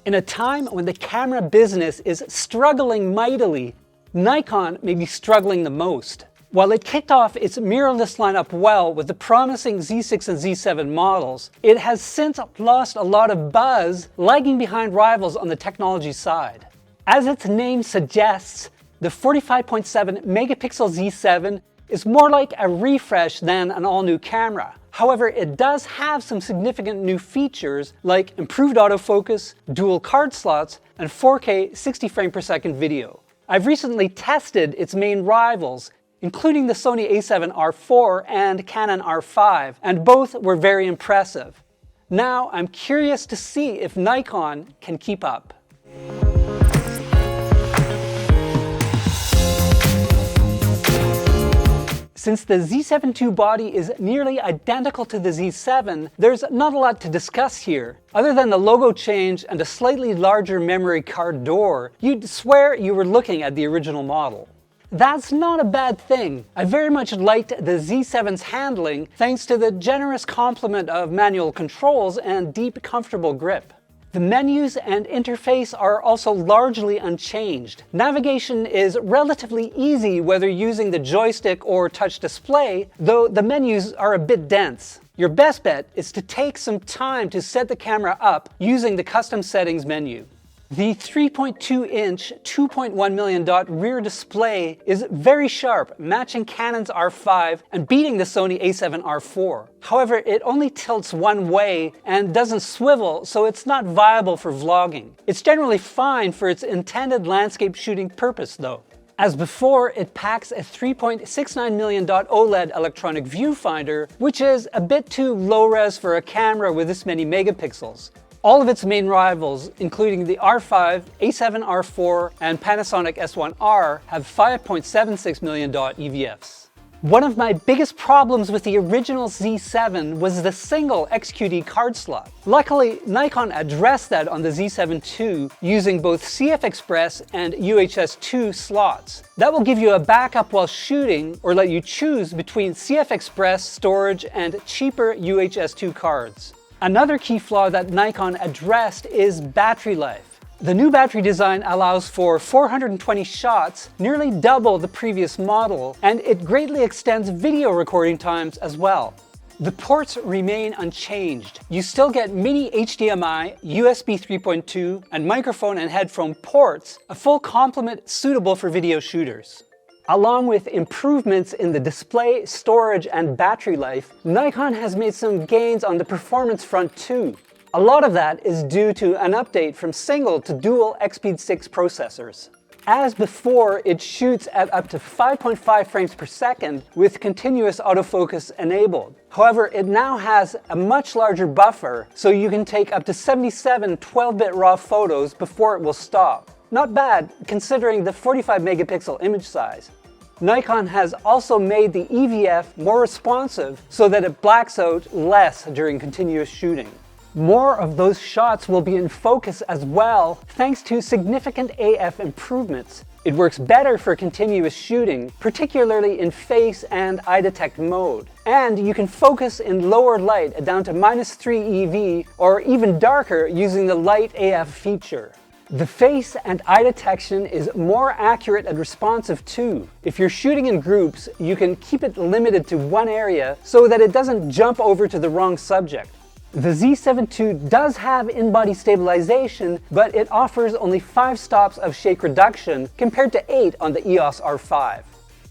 In a time when the camera business is struggling mightily, Nikon may be struggling the most. While it kicked off its mirrorless lineup well with the promising Z6 and Z7 models, it has since lost a lot of buzz, lagging behind rivals on the technology side. As its name suggests, the 45.7 megapixel Z7 is more like a refresh than an all-new camera. However, it does have some significant new features like improved autofocus, dual card slots, and 4K 60 frame per second video. I've recently tested its main rivals, including the Sony a7 IV and Canon R5, and both were very impressive. Now I'm curious to see if Nikon can keep up. Since the Z7 II body is nearly identical to the Z7, there's not a lot to discuss here. Other than the logo change and a slightly larger memory card door, you'd swear you were looking at the original model. That's not a bad thing. I very much liked the Z7's handling thanks to the generous complement of manual controls and deep, comfortable grip. The menus and interface are also largely unchanged. Navigation is relatively easy whether using the joystick or touch display, though the menus are a bit dense. Your best bet is to take some time to set the camera up using the custom settings menu. The 3.2-inch 2.1 million dot rear display is very sharp, matching Canon's R5 and beating the Sony a7 IV. However, it only tilts one way and doesn't swivel, so it's not viable for vlogging. It's generally fine for its intended landscape shooting purpose though. As before, it packs a 3.69 million dot OLED electronic viewfinder, which is a bit too low-res for a camera with this many megapixels. All of its main rivals, including the R5, a7 IV, and Panasonic S1R, have 5.76 million dot EVFs. One of my biggest problems with the original Z7 was the single XQD card slot. Luckily, Nikon addressed that on the Z7 II using both CF Express and UHS 2 slots. That will give you a backup while shooting, or let you choose between CF Express storage and cheaper UHS 2 cards. Another key flaw that Nikon addressed is battery life. The new battery design allows for 420 shots, nearly double the previous model, and it greatly extends video recording times as well. The ports remain unchanged. You still get mini HDMI, USB 3.2, and microphone and headphone ports, a full complement suitable for video shooters. Along with improvements in the display, storage, and battery life, Nikon has made some gains on the performance front too. A lot of that is due to an update from single to dual XSpeed 6 processors. As before, it shoots at up to 5.5 frames per second with continuous autofocus enabled. However, it now has a much larger buffer, so you can take up to 77 12-bit RAW photos before it will stop. Not bad, considering the 45 megapixel image size. Nikon has also made the EVF more responsive so that it blacks out less during continuous shooting. More of those shots will be in focus as well, thanks to significant AF improvements. It works better for continuous shooting, particularly in face and eye detect mode. And you can focus in lower light down to -3 EV or even darker using the light AF feature. The face and eye detection is more accurate and responsive too. If you're shooting in groups, you can keep it limited to one area so that it doesn't jump over to the wrong subject. The Z7 II does have in-body stabilization, but it offers only 5 stops of shake reduction compared to 8 on the EOS R5.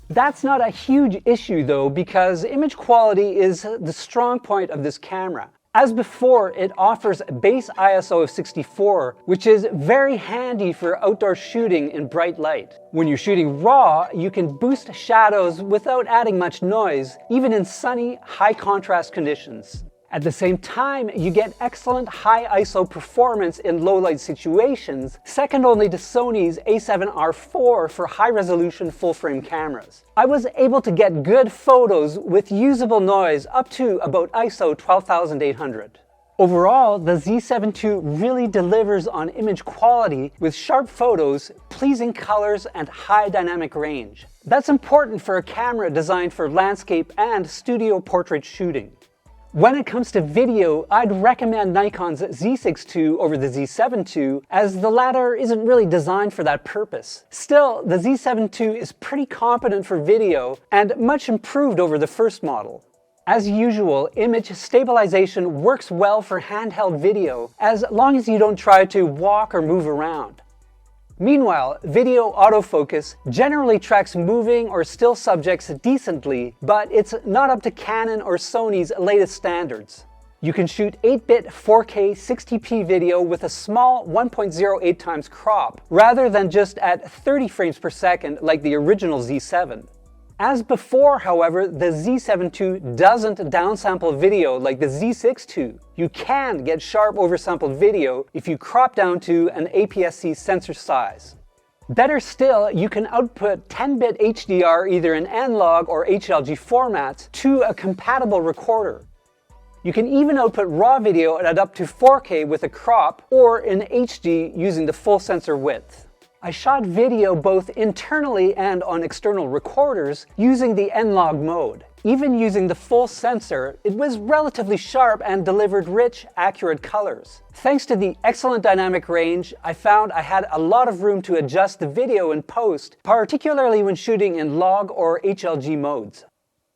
That's not a huge issue though, because image quality is the strong point of this camera. As before, it offers a base ISO of 64, which is very handy for outdoor shooting in bright light. When you're shooting RAW, you can boost shadows without adding much noise, even in sunny, high contrast conditions. At the same time, you get excellent high ISO performance in low light situations, second only to Sony's a7 IV for high-resolution full-frame cameras. I was able to get good photos with usable noise up to about ISO 12,800. Overall, the Z7 II really delivers on image quality with sharp photos, pleasing colors, and high dynamic range. That's important for a camera designed for landscape and studio portrait shooting. When it comes to video, I'd recommend Nikon's Z6 II over the Z7 II, as the latter isn't really designed for that purpose. Still, the Z7 II is pretty competent for video and much improved over the first model. As usual, image stabilization works well for handheld video, as long as you don't try to walk or move around. Meanwhile, video autofocus generally tracks moving or still subjects decently, but it's not up to Canon or Sony's latest standards. You can shoot 8-bit 4K 60p video with a small 1.08 times crop, rather than just at 30 frames per second like the original Z7. As before, however, the Z7 II doesn't downsample video like the Z6 II. You can get sharp oversampled video if you crop down to an APS-C sensor size. Better still, you can output 10-bit HDR either in N-Log or HLG formats to a compatible recorder. You can even output raw video at up to 4K with a crop, or in HD using the full sensor width. I shot video both internally and on external recorders using the N-Log mode. Even using the full sensor, it was relatively sharp and delivered rich, accurate colors. Thanks to the excellent dynamic range, I found I had a lot of room to adjust the video in post, particularly when shooting in log or HLG modes.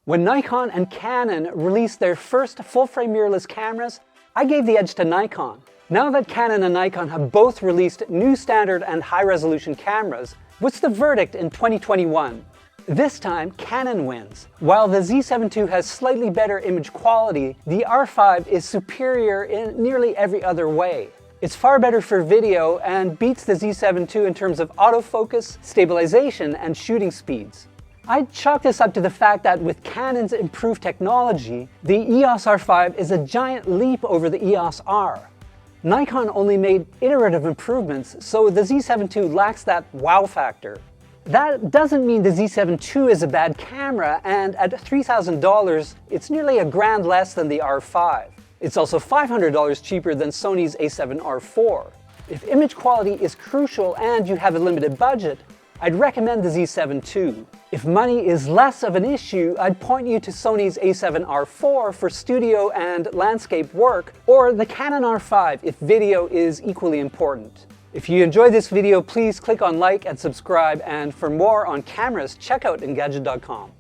When Nikon and Canon released their first full-frame mirrorless cameras, I gave the edge to Nikon. Now that Canon and Nikon have both released new standard and high-resolution cameras, what's the verdict in 2021? This time, Canon wins. While the Z7 II has slightly better image quality, the R5 is superior in nearly every other way. It's far better for video and beats the Z7 II in terms of autofocus, stabilization, and shooting speeds. I'd chalk this up to the fact that with Canon's improved technology, the EOS R5 is a giant leap over the EOS R. Nikon only made iterative improvements, so the Z7 II lacks that wow factor. That doesn't mean the Z7 II is a bad camera, and at $3,000, it's nearly $1,000 less than the R5. It's also $500 cheaper than Sony's A7R4. If image quality is crucial and you have a limited budget, I'd recommend the Z7 II. If money is less of an issue, I'd point you to Sony's A7R4 for studio and landscape work, or the Canon R5 if video is equally important. If you enjoyed this video, please click on like and subscribe, and for more on cameras, check out Engadget.com.